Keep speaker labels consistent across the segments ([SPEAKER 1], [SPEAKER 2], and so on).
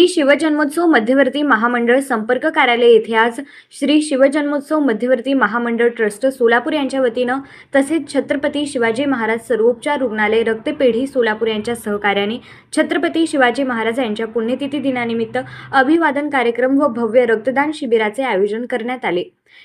[SPEAKER 1] श्री शिवजन्मोत्सव मध्यवर्ती महामंडळ संपर्क कार्यालय येथे आज श्री शिवजन्मोत्सव मध्यवर्ती महामंडळ ट्रस्ट सोलापूर यांच्या वतीनं तसेच छत्रपती शिवाजी महाराज सर्वोपचार रुग्णालय रक्तपेढी सोलापूर यांच्या सहकार्याने छत्रपती शिवाजी महाराज यांच्या पुण्यतिथी दिनानिमित्त अभिवादन कार्यक्रम व भव्य रक्तदान शिबिराचे आयोजन करण्यात आले।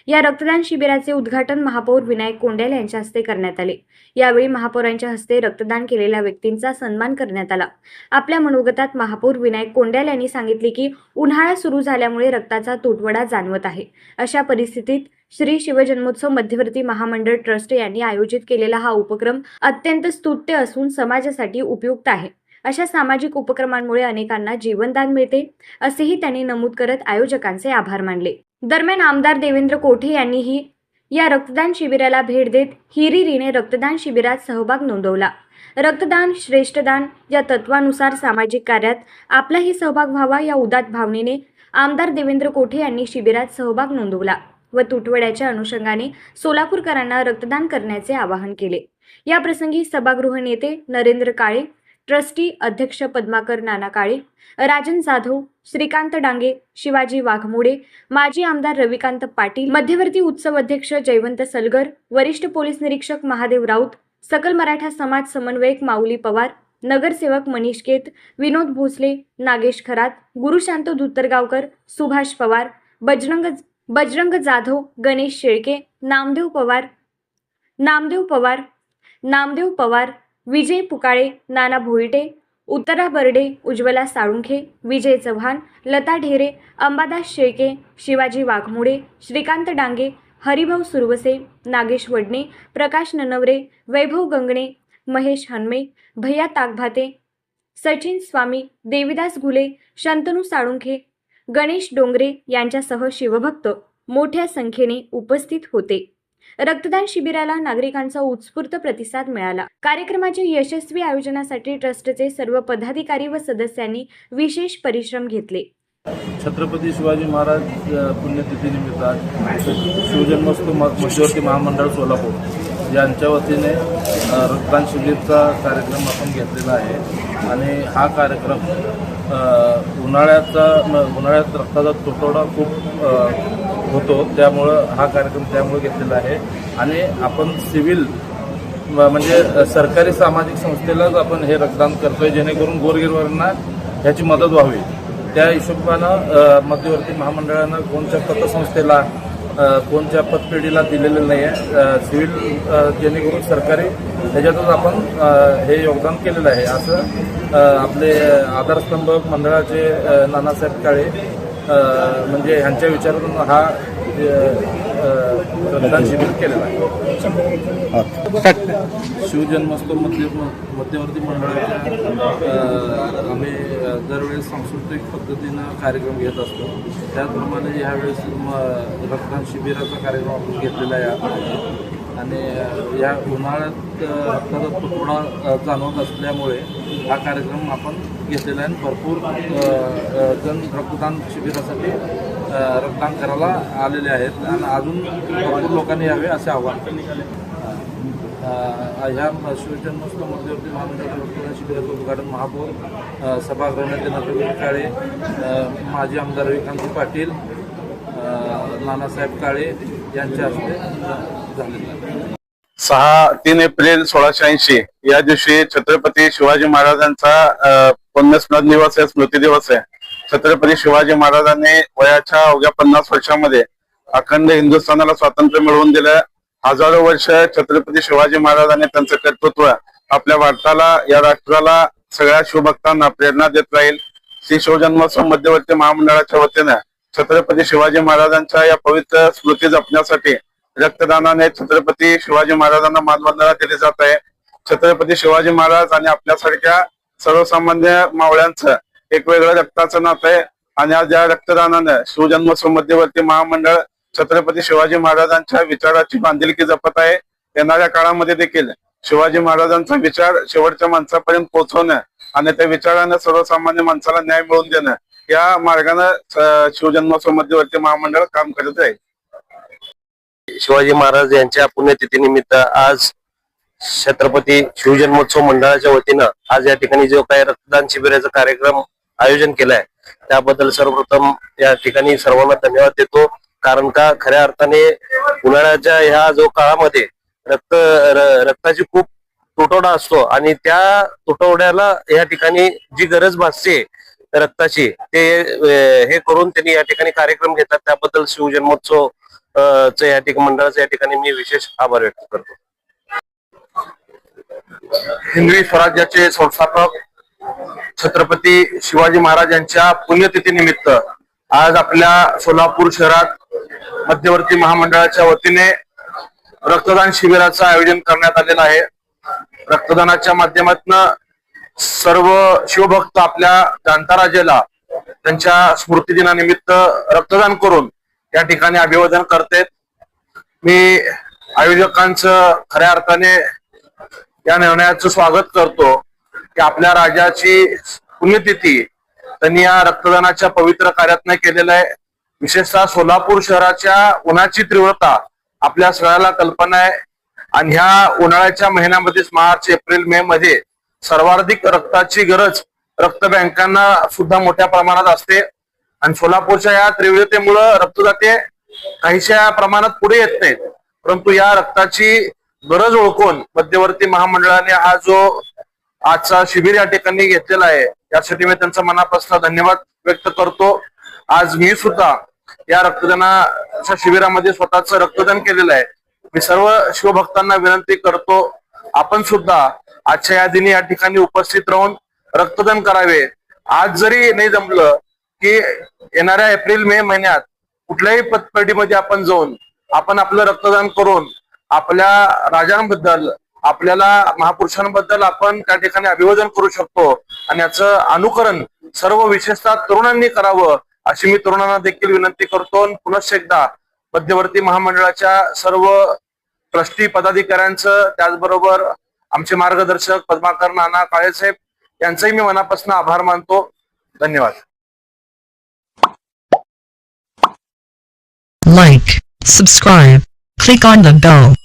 [SPEAKER 1] या रक्तदान शिबिराचे उद्घाटन महापौर विनायक कोंडेल यांच्या हस्ते करण्यात आले। यावेळी महापौरांच्या हस्ते रक्तदान केलेल्या व्यक्तींचा सन्मान करण्यात आला। आपल्या मनोगतात महापौर विनायक कोंडेल यांनी सांगितले की उन्हाळा सुरू झाल्यामुळे रक्ताचा तुटवडा जाणवत आहे। अशा परिस्थितीत श्री शिवजन्मोत्सव मध्यवर्ती महामंडळ ट्रस्ट यांनी आयोजित केलेला हा उपक्रम अत्यंत स्तुत्य असून समाजासाठी उपयुक्त आहे। अशा सामाजिक उपक्रमांमुळे अनेकांना जीवनदान मिळते, असेही त्यांनी नमूद करत आयोजकांचे आभार मानले। दरम्यान आमदार देवेंद्र कोठे यांनीही या रक्तदान शिबिराला भेट देत हिरिरीने रक्तदान शिबिरात सहभाग नोंदवला। रक्तदान श्रेष्ठदान या तत्वानुसार सामाजिक कार्यात आपलाही सहभाग व्हावा या उदात्त भावनेने आमदार देवेंद्र कोठे यांनी शिबिरात सहभाग नोंदवला व तुटवड्याच्या अनुषंगाने सोलापूरकरांना रक्तदान करण्याचे आवाहन केले। या प्रसंगी सभागृह नेते नरेंद्र काळे, ट्रस्टी अध्यक्ष पद्माकर नाना काळे, राजन जाधव, श्रीकांत डांगे, शिवाजी वाघमोडे, माजी आमदार रविकांत पाटील, मध्यवर्ती उत्सव अध्यक्ष जयवंत सलगर, वरिष्ठ पोलीस निरीक्षक महादेव राऊत, सकल मराठा समाज समन्वयक माऊली पवार, नगरसेवक मनीष केत, विनोद भोसले, नागेश खरात, गुरुशांत धुत्तरगावकर, सुभाष पवार, बजरंग जाधव, गणेश शेळके, नामदेव पवार, विजय पुकाळे, नाना भोईटे, उत्तरा बर्डे, उज्ज्वला साळुंखे, विजय चव्हाण, लता ढेरे, अंबादास शेळके, शिवाजी वाघमोडे, श्रीकांत डांगे, हरिभाऊ सुरवसे, नागेश वडणे, प्रकाश ननवरे, वैभव गंगणे, महेश हनमे, भैया ताकभाते, सचिन स्वामी, देविदास घुले, शंतनू साळुंखे, गणेश डोंगरे यांच्यासह शिवभक्त मोठ्या संख्येने उपस्थित होते। रक्तदान शिबिराला नागरिकांचा उत्स्फूर्त प्रतिसाद मिळाला। कार्यक्रमाच्या यशस्वी आयोजनासाठी ट्रस्टचे सर्व पदाधिकारी व सदस्यांनी विशेष परिश्रम घेतले।
[SPEAKER 2] छत्रपती शिवाजी महाराज पुण्यतिथीनिमित्त शिवजन्मोत्सव मध्यवर्ती महामंडळ सोलापूर यांच्या वतीने रक्तदान शिबिराचा कार्यक्रम आपण घेतलेला आहे आणि हा कार्यक्रम उन्हाळ्यात रक्ताचा तुटवडा खूप होतो, त्यामुळं हा कार्यक्रम घेतलेला आहे आणि आपण सिव्हिल म्हणजे सरकारी सामाजिक संस्थेलाच आपण हे रक्तदान करतोय, जेणेकरून गोरगरिबांना ह्याची मदत व्हावी। त्या हिशोबानं मध्यवर्ती महामंडळानं कोणत्या पतसंस्थेला कोणत्या पतपेढीला दिलेलं नाही आहे, सिव्हिल जेणेकरून सरकारी ह्याच्यातच आपण हे योगदान केलेलं आहे, असं आपले आधारस्तंभ मंडळाचे नानासाहेब काळे म्हणजे ह्यांच्या विचारातून हा रक्तदान शिबिर केलेला आहे। शिवजन्मोत्सव मध्यवर्ती मंडळाच्या आम्ही दरवेळेस सांस्कृतिक पद्धतीनं कार्यक्रम घेत असतो, त्याचप्रमाणे यावेळेस रक्तदान शिबिराचा कार्यक्रम आपण घेतलेला आहे आणि या उन्हाळ्यात रक्ताचा तुटवडा जाणवत असल्यामुळे हा कार्यक्रम आपण घेतलेला आहे। भरपूर जण रक्तदान शिबिरासाठी रक्तदान करायला आलेले आहेत आणि अजून भरपूर लोकांनी यावे असे आवाहन केले। ह्या शिवजन्मोत्सव मध्यवर्ती महामंडळाच्या रक्तदान शिबिराचं उद्घाटन महापौर सभागृह नेते नरेंद्र काळे, माजी आमदार रविकांत पाटील, नानासाहेब काळे यांच्या हस्ते झालेलं आहे।
[SPEAKER 3] 3 एप्रिल 1680 या दिवशी छत्रपती शिवाजी महाराजांचा पुण्यस्मरण दिवस आहे, स्मृती दिवस आहे। छत्रपती शिवाजी महाराजांनी वयाच्या अवघ्या 50 वर्षामध्ये अखंड हिंदुस्थानाला स्वातंत्र्य मिळवून दिलं। हजारो वर्ष छत्रपती शिवाजी महाराजांनी त्यांचं कर्तृत्व आपल्या भारताला, या राष्ट्राला, सगळ्या शिवभक्तांना प्रेरणा देत राहील। श्री शिवजन्मोत्सव मध्यवर्ती महामंडळाच्या वतीनं छत्रपती शिवाजी महाराजांच्या या पवित्र स्मृती जपण्यासाठी रक्तदानाने छत्रपती शिवाजी महाराजांना मानवंदना दिली जात आहे। छत्रपती शिवाजी महाराज आणि आपल्यासारख्या सर्वसामान्य मावळ्यांचं एक वेगळं रक्ताचं नातं आहे आणि आज या रक्तदानानं शिवजन्मोत्सव मध्यवर्ती महामंडळ छत्रपती शिवाजी महाराजांच्या विचाराची बांधिलकी जपत आहे। येणाऱ्या काळामध्ये देखील शिवाजी महाराजांचा विचार शेवटच्या माणसापर्यंत पोहोचवणं आणि त्या विचारानं सर्वसामान्य माणसाला न्याय मिळवून देणं या मार्गाने शिवजन्मोत्सव मध्यवर्ती महामंडळ काम करत आहे।
[SPEAKER 4] शिवाजी महाराज यांच्या पुण्यतिथीनिमित्त आज छत्रपती शिवजन्मोत्सव मंडळाच्या वतीनं आज या ठिकाणी जो काही रक्तदान शिबिराचा कार्यक्रम आयोजन केलंय त्याबद्दल सर्वप्रथम या ठिकाणी सर्वांना धन्यवाद देतो. कारण का खऱ्या अर्थाने उन्हाळ्याच्या ह्या जो काळामध्ये रक्ताची खूप तुटवडा असतो आणि त्या तुटवड्याला या ठिकाणी जी गरज भासते रक्ताची ते हे करून त्यांनी या ठिकाणी कार्यक्रम घेतात. त्याबद्दल शिवजन्मोत्सव या ठिकाणी मंडळाचा या ठिकाणी मी विशेष आभार व्यक्त करतो.
[SPEAKER 3] हिंदवी स्वराज्याचे संस्थापक छत्रपती शिवाजी महाराज यांच्या पुण्यतिथीनिमित्त आज आपल्या सोलापूर शहरात मध्यवर्ती महामंडळाच्या वतीने रक्तदान शिबिराचं आयोजन करण्यात आलेलं आहे. रक्तदानाच्या माध्यमातून सर्व शिवभक्त आपल्या जाणता त्यांच्या स्मृतिदिनानिमित्त रक्तदान करून या ठिकाणी अभिवादन करतात. मी आयोजकांचं खऱ्या अर्थाने या निर्णयाचं स्वागत करतो की आपल्या राजाची पुण्यतिथी त्यांनी या रक्तदानाच्या पवित्र कार्यातनं केलेलं आहे. विशेषतः सोलापूर शहराच्या उन्हाची तीव्रता आपल्या सगळ्याला कल्पना आहे आणि ह्या उन्हाळ्याच्या महिन्यामध्येच मार्च एप्रिल मे मध्ये सर्वाधिक रक्ताची गरज रक्त बँकांना सुद्धा मोठ्या प्रमाणात असते आणि सोलापूरच्या या तीव्रतेमुळं रक्तदाते काहीशा प्रमाणात पुढे येत नाहीत. परंतु या रक्ताची गरज ओळखून मध्यवर्ती महामंडळाने हा जो आजचा शिबिर या ठिकाणी घेतलेला आहे यासाठी मी त्यांचा मनापासून धन्यवाद व्यक्त करतो. आज मी सुद्धा या रक्तदानाच्या शिबिरामध्ये स्वतःच रक्तदान केलेलं आहे. मी सर्व शिवभक्तांना विनंती करतो आपण सुद्धा आजच्या या दिनी या ठिकाणी उपस्थित राहून रक्तदान करावे. आज जरी नाही जमलं की येणाऱ्या एप्रिल मे महिन्यात कुठल्याही पतपेढीमध्ये आपण जाऊन आपण आपलं रक्तदान करून आपल्या राजांबद्दल आपल्याला महापुरुषांबद्दल आपण त्या ठिकाणी अभिवादन करू शकतो आणि याचं अनुकरण सर्व विशेषतः तरुणांनी करावं अशी मी तरुणांना देखील विनंती करतो. पुनश्च एकदा मध्यवर्ती महामंडळाच्या सर्व ट्रस्टी पदाधिकाऱ्यांचं त्याचबरोबर आमचे मार्गदर्शक पद्माकर नाना काळेसाहेब यांचाही मी मनापासून आभार मानतो. धन्यवाद.
[SPEAKER 5] Like, subscribe, click on the bell.